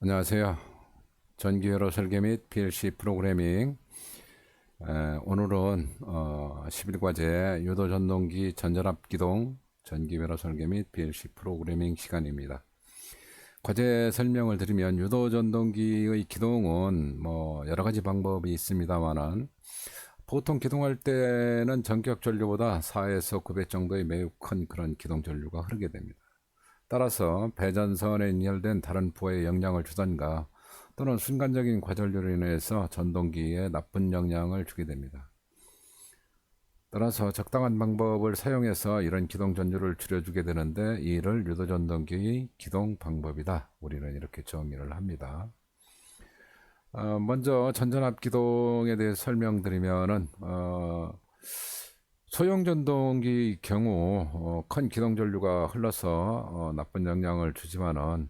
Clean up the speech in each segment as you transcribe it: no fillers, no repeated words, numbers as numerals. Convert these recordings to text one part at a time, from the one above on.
안녕하세요. 전기회로 설계 및 PLC 프로그래밍. 오늘은 11과제 유도전동기 전전압 기동 전기회로 설계 및 PLC 프로그래밍 시간입니다. 과제 설명을 드리면 유도전동기의 기동은 뭐 여러 가지 방법이 있습니다만은 보통 기동할 때는 전격 전류보다 4에서 9배 정도의 매우 큰 그런 기동 전류가 흐르게 됩니다. 따라서 배전선에 연결된 다른 부하에 영향을 주던가 또는 순간적인 과전류로 인해서 전동기에 나쁜 영향을 주게 됩니다. 따라서 적당한 방법을 사용해서 이런 기동 전류를 줄여주게 되는데 이를 유도전동기의 기동 방법이다. 우리는 이렇게 정의를 합니다. 먼저 전전압 기동에 대해 설명드리면은 소형 전동기 경우 큰 기동 전류가 흘러서 나쁜 영향을 주지만은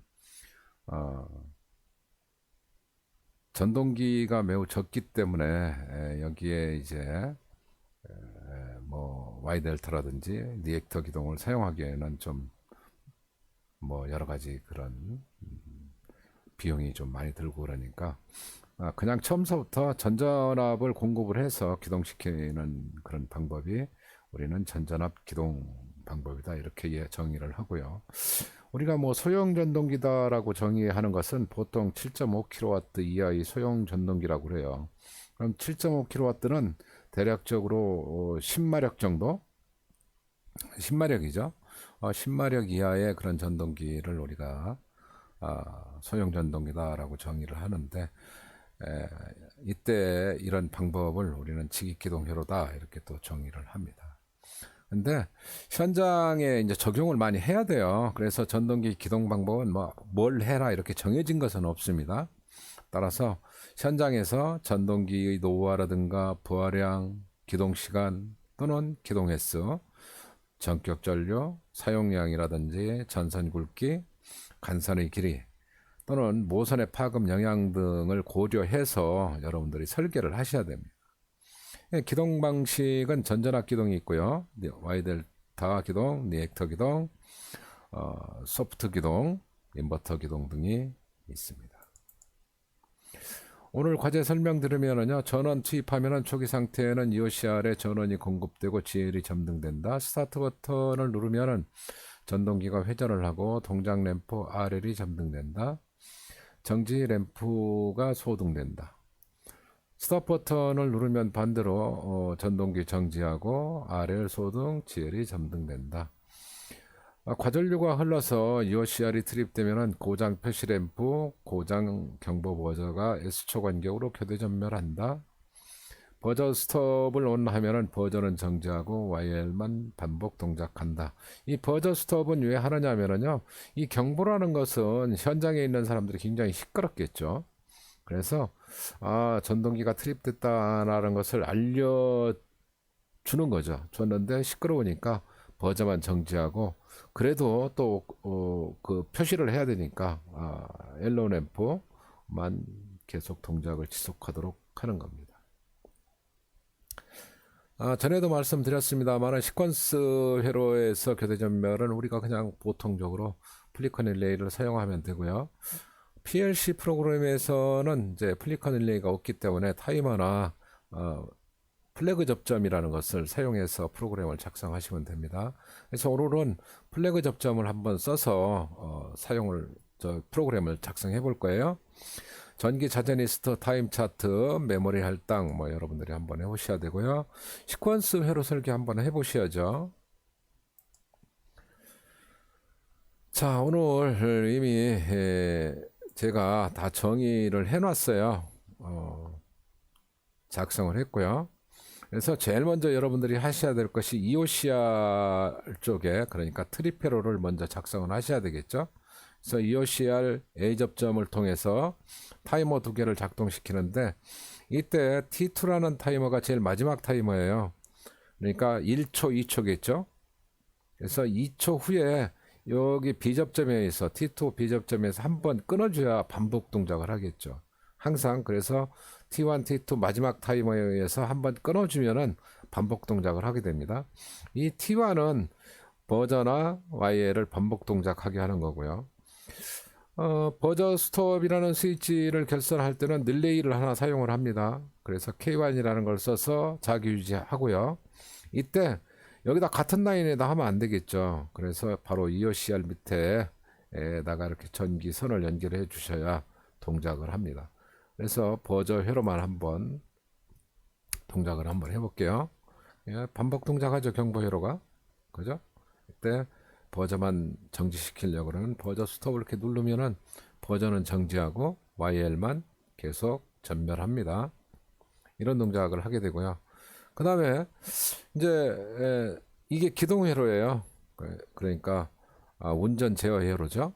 전동기가 매우 적기 때문에 여기에 이제 뭐 Y 델타라든지 리액터 기동을 사용하기에는 좀 뭐 여러 가지 그런 비용이 좀 많이 들고 그러니까 그냥 처음서부터 전전압을 공급을 해서 기동시키는 그런 방법이 우리는 전전압 기동 방법이다 이렇게 정의를 하고요. 우리가 뭐 소형 전동기다라고 정의하는 것은 보통 7.5kW 이하의 소형 전동기라고 그래요. 그럼 7.5kW는 대략적으로 10마력 정도? 10마력이죠. 10마력 이하의 그런 전동기를 우리가 소형 전동기다라고 정의를 하는데 이때 이런 방법을 우리는 직익기동회로다 이렇게 또 정의를 합니다. 근데 현장에 이제 적용을 많이 해야 돼요. 그래서 전동기 기동 방법은 뭐 뭘 해라 이렇게 정해진 것은 없습니다. 따라서 현장에서 전동기의 노후화라든가 부하량, 기동 시간 또는 기동 횟수, 전격 전류, 사용량이라든지 전선 굵기, 간선의 길이 또는 모선의 파급 영향 등을 고려해서 여러분들이 설계를 하셔야 됩니다. 기동 방식은 전전압 기동이 있고요. Y 델타 기동, 리액터 기동, 소프트 기동, 인버터 기동 등이 있습니다. 오늘 과제 설명 들으면은요, 전원 투입하면은 초기 상태에는 EOCR에 전원이 공급되고 GL이 점등된다. 스타트 버튼을 누르면은 전동기가 회전을 하고 동작 램프 RL이 점등된다. 정지 램프가 소등된다. 스톱 버튼을 누르면 반대로 전동기 정지하고 RL 소등, GL이 점등된다. 과전류가 흘러서 EOCR이 트립되면 고장 표시 램프, 고장 경보 버저가 S초 간격으로 교대 전멸한다. 버저 스톱을 온하면 버저는 정지하고 YL만 반복 동작한다. 이 버저 스톱은 왜 하느냐면요, 이 경보라는 것은 현장에 있는 사람들이 굉장히 시끄럽겠죠. 그래서 전동기가 트립됐다라는 것을 알려주는 거죠. 줬는데 시끄러우니까 버저만 정지하고 그래도 또 그 표시를 해야 되니까 옐로우 램프만 계속 동작을 지속하도록 하는 겁니다. 전에도 말씀드렸습니다만 시퀀스 회로에서 교대 전멸은 우리가 그냥 보통적으로 플리컨 릴레이를 사용하면 되고요. PLC 프로그램에서는 이제 플리컨 릴레이가 없기 때문에 타이머나 플래그 접점이라는 것을 사용해서 프로그램을 작성하시면 됩니다. 그래서 오늘은 플래그 접점을 한번 써서 프로그램을 작성해 볼 거예요. 전기 자전리스트, 타임 차트, 메모리 할당 뭐 여러분들이 한번 해보셔야 되고요. 시퀀스 회로 설계 한번 해보셔야죠. 자, 오늘 이미 제가 다 정의를 해놨어요. 작성을 했고요. 그래서 제일 먼저 여러분들이 하셔야 될 것이 EOCR 쪽에, 그러니까 트리페로를 먼저 작성을 하셔야 되겠죠. 그래서 EOCR A 접점을 통해서 타이머 두 개를 작동시키는데 이때 T2라는 타이머가 제일 마지막 타이머예요. 그러니까 1초, 2초겠죠. 그래서 2초 후에 여기 B접점에서 T2 B접점에서 한번 끊어줘야 반복 동작을 하겠죠. 항상 그래서 T1, T2 마지막 타이머에 의해서 한번 끊어주면은 반복 동작을 하게 됩니다. 이 T1은 버저나 YL을 반복 동작하게 하는 거고요. 버저 스톱이라는 스위치를 결선할 때는 릴레이를 하나 사용을 합니다. 그래서 K1이라는 걸 써서 자기 유지하고요. 이때 여기다 같은 라인에다 하면 안 되겠죠. 그래서 바로 EOCR 밑에다가 이렇게 전기선을 연결해 주셔야 동작을 합니다. 그래서 버저 회로만 한번 동작을 한번 해볼게요. 예, 반복 동작하죠, 경보 회로가. 그죠? 이때 버저만 정지시키려고 그러면 버저 스톱을 이렇게 누르면은 버저는 정지하고 YL만 계속 전멸합니다. 이런 동작을 하게 되고요. 그 다음에 이제 이게 기동 회로예요. 그러니까 운전 제어 회로죠.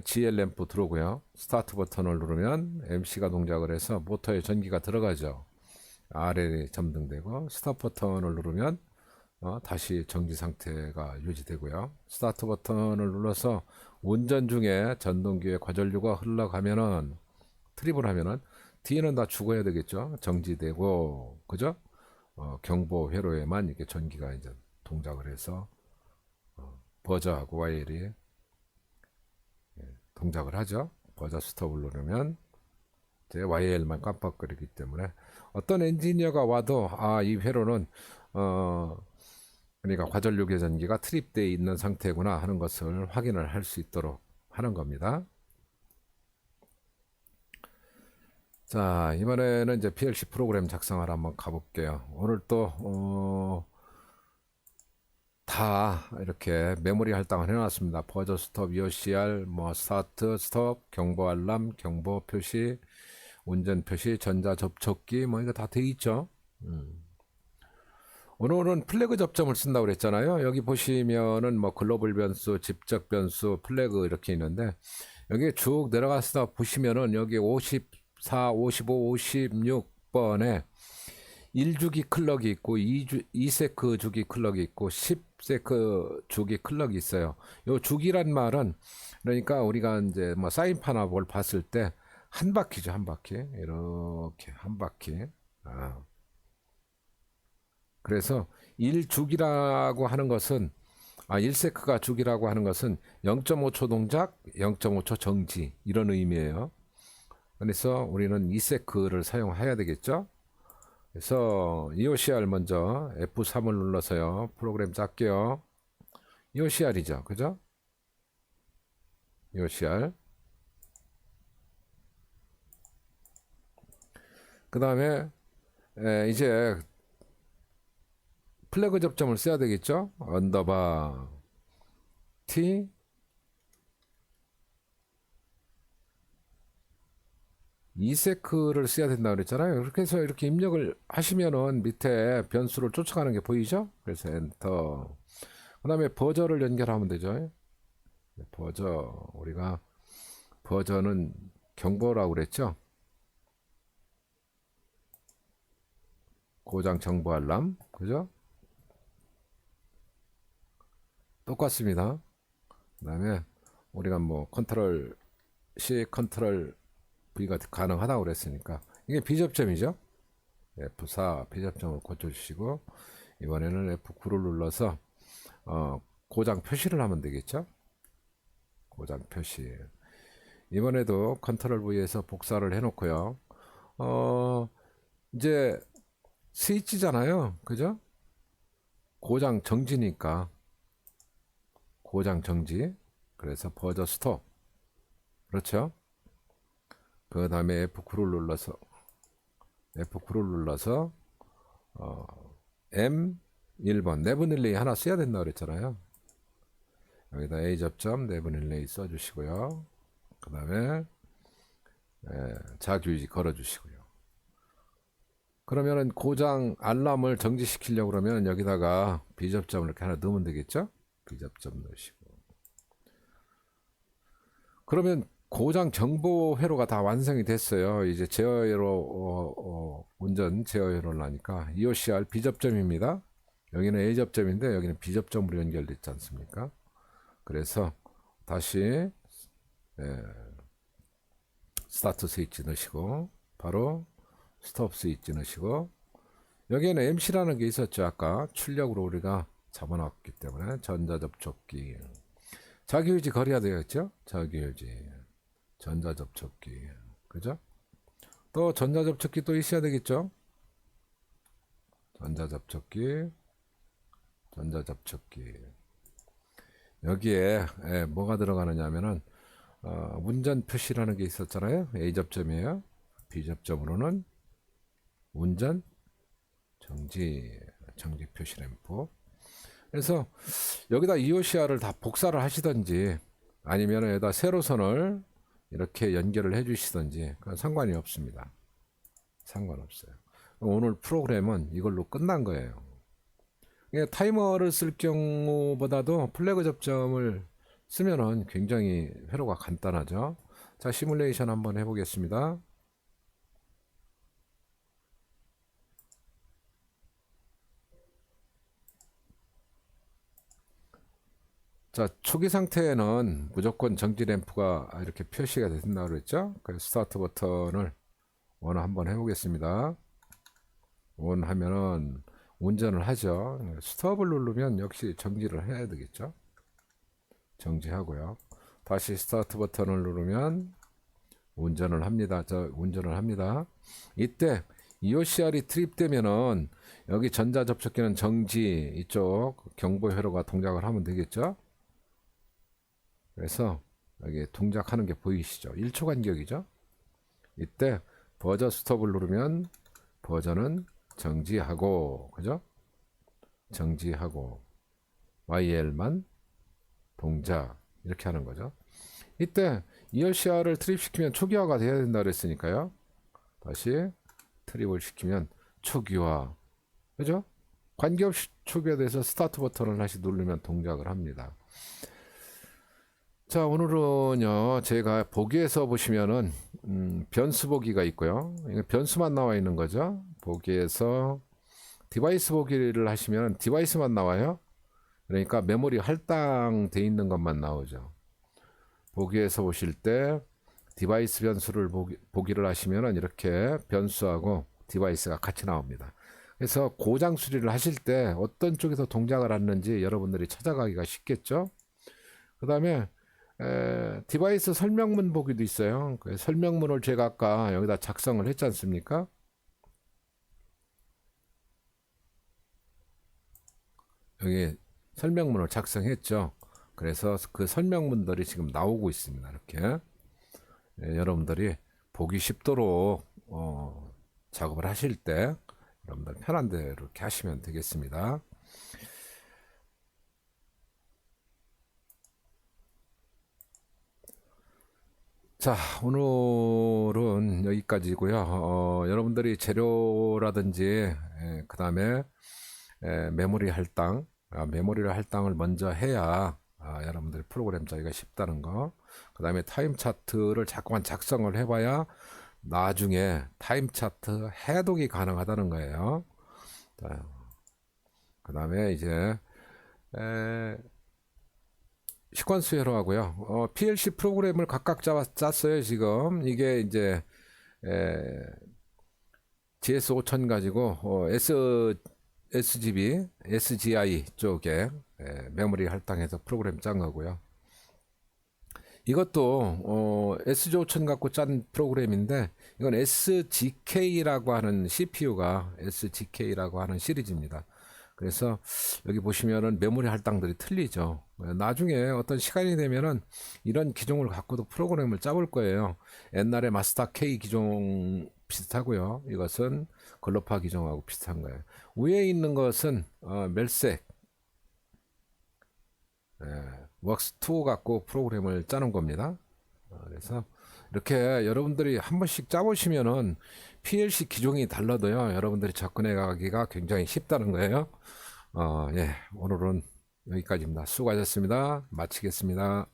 GL 램프 들어오고요. 스타트 버튼을 누르면 MC가 동작을 해서 모터에 전기가 들어가죠. RL이 점등되고 스탑 버튼을 누르면 다시 정지 상태가 유지되고요. 스타트 버튼을 눌러서 운전 중에 전동기의 과전류가 흘러가면은 트립을 하면은 뒤는 다 죽어야 되겠죠. 정지되고 그죠? 경보 회로에만 이렇게 전기가 이제 동작을 해서 버저하고 와이어리 동작을 하죠. 버저 스톱을 누르면 이제 YL만 깜빡거리기 때문에 어떤 엔지니어가 와도 이 회로는 그러니까 과전류 개전기가 트립되어 있는 상태구나 하는 것을 확인을 할 수 있도록 하는 겁니다. 자, 이번에는 이제 PLC 프로그램 작성하러 한번 가볼게요. 오늘 또 다 이렇게 메모리 할당을 해놨습니다. 버저 스톱, EOCR, 뭐 스타트, 스톱, 경보 알람, 경보 표시, 운전 표시, 전자 접촉기, 뭐 이거 다 돼 있죠. 오늘은 플래그 접점을 쓴다고 그랬잖아요. 여기 보시면은 뭐 글로벌 변수, 집적 변수, 플래그 이렇게 있는데 여기 쭉 내려가서 보시면은 여기 54, 55, 56번에 1주기 클럭이 있고 2세크 주기 클럭이 있고 10세크 주기 클럭이 있어요. 요 주기란 말은 그러니까 우리가 이제 뭐 사인판이나 뭘 봤을 때 한 바퀴죠, 한 바퀴. 이렇게 한 바퀴. 그래서 1주기라고 하는 것은 1세크가 주기라고 하는 것은 0.5초 동작, 0.5초 정지 이런 의미예요. 그래서 우리는 2세크를 사용해야 되겠죠. 그래서 EOCR 먼저 F3을 눌러서요. 프로그램 짤게요. EOCR이죠. 그죠? EOCR. 그 다음에 이제 플래그 접점을 써야 되겠죠. 언더바 T 이세크를 써야 된다 그랬잖아요. 그렇게 해서 이렇게 입력을 하시면은 밑에 변수를 쫓아가는 게 보이죠. 그래서 엔터. 그 다음에 버저를 연결하면 되죠. 버저, 우리가 버저는 경보라고 그랬죠. 고장 정보 알람, 그죠? 똑같습니다. 그 다음에 우리가 뭐 컨트롤 C, 컨트롤 V가 가능하다고 그랬으니까 이게 비접점이죠. F4 비접점을 고쳐주시고 이번에는 F9를 눌러서 고장 표시를 하면 되겠죠. 고장 표시. 이번에도 컨트롤 V에서 복사를 해놓고요. 이제 스위치잖아요. 그죠? 고장 정지니까 고장 정지. 그래서 버저 스톱. 그렇죠? 그 다음에 F9를 눌러서 M1번 내분 릴레이 하나 써야 된다 그랬잖아요. 여기다 A 접점 내분 릴레이 써주시고요. 그 다음에 자규유지 걸어주시고요. 그러면은 고장 알람을 정지시키려고 그러면 여기다가 B 접점을 이렇게 하나 넣으면 되겠죠? B 접점 넣으시고. 그러면 고장 정보 회로가 다 완성이 됐어요. 이제 제어 회로 운전 제어 회로를 하니까 EOCR B접점입니다. 여기는 A 접점인데 여기는 B 접점으로 연결됐지 않습니까? 그래서 다시 스타트 스위치 넣으시고 바로 스톱 스위치 넣으시고 여기에는 MC라는 게 있었죠. 아까 출력으로 우리가 잡아놨기 때문에 전자접촉기 자기유지 거리가 되겠죠. 자기유지 전자접촉기. 그죠? 또 전자접촉기 또 있어야 되겠죠? 전자접촉기. 여기에 뭐가 들어가느냐 하면은 운전 표시라는 게 있었잖아요. A 접점이에요. B 접점으로는 운전 정지 표시 램프. 그래서 여기다 EOCR을 다 복사를 하시든지 아니면 여기다 세로선을 이렇게 연결을 해 주시든지 그건 상관이 없습니다. 상관없어요. 오늘 프로그램은 이걸로 끝난 거예요. 타이머를 쓸 경우보다도 플래그 접점을 쓰면은 굉장히 회로가 간단하죠. 자, 시뮬레이션 한번 해보겠습니다. 자, 초기 상태에는 무조건 정지 램프가 이렇게 표시가 된다고 그랬죠. 그래서 스타트 버튼을 온 한번 해보겠습니다. 온 하면은 운전을 하죠. 스톱을 누르면 역시 정지를 해야 되겠죠. 정지하고요. 다시 스타트 버튼을 누르면 운전을 합니다. 운전을 합니다. 이때 EOCR이 트립되면은 여기 전자접촉기는 정지, 이쪽 경보 회로가 동작을 하면 되겠죠. 그래서 여기 동작하는 게 보이시죠? 1초 간격이죠. 이때 버저 스톱을 누르면 버저는 정지하고, 그죠? 정지하고 YL만 동작, 이렇게 하는 거죠. 이때 EOCR을 트립시키면 초기화가 돼야 된다 그랬으니까요. 다시 트립을 시키면 초기화, 그죠? 관계없이 초기화돼서 스타트 버튼을 다시 누르면 동작을 합니다. 자, 오늘은요, 제가 보기에서 보시면은 변수 보기가 있고요. 변수만 나와 있는 거죠. 보기에서 디바이스 보기를 하시면 디바이스만 나와요. 그러니까 메모리 할당돼 있는 것만 나오죠. 보기에서 보실 때 디바이스 변수를 보기를 하시면 이렇게 변수하고 디바이스가 같이 나옵니다. 그래서 고장 수리를 하실 때 어떤 쪽에서 동작을 하는지 여러분들이 찾아가기가 쉽겠죠. 그 다음에 디바이스 설명문 보기도 있어요. 그 설명문을 제가 아까 여기다 작성을 했지 않습니까? 여기 설명문을 작성했죠. 그래서 그 설명문들이 지금 나오고 있습니다. 이렇게 여러분들이 보기 쉽도록 작업을 하실 때 여러분들 편한 대로 이렇게 하시면 되겠습니다. 자, 오늘은 여기까지고요. 여러분들이 재료라든지 그 다음에 메모리 할당, 메모리를 할당을 먼저 해야 여러분들 프로그램 짜기가 쉽다는 거. 그 다음에 타임 차트를 자꾸만 작성을 해봐야 나중에 타임 차트 해독이 가능하다는 거예요. 그 다음에 이제 시퀀스 회로하고요. PLC 프로그램을 각각 짰어요. 지금 이게 이제 GS5000 가지고 SGB, SGI 쪽에 메모리 할당해서 프로그램 짠 거고요. 이것도 SG5000 갖고 짠 프로그램인데 이건 SGK라고 하는 CPU가 SGK라고 하는 시리즈입니다. 그래서 여기 보시면은 메모리 할당들이 틀리죠. 나중에 어떤 시간이 되면은 이런 기종을 갖고도 프로그램을 짜볼 거예요. 옛날에 마스터 K 기종 비슷하고요. 이것은 글로파 기종하고 비슷한 거예요. 위에 있는 것은 멜색 웍스2 갖고 프로그램을 짜는 겁니다. 그래서 이렇게 여러분들이 한 번씩 짜보시면은 PLC 기종이 달라도요, 여러분들이 접근해 가기가 굉장히 쉽다는 거예요. 예, 오늘은 여기까지입니다. 수고하셨습니다. 마치겠습니다.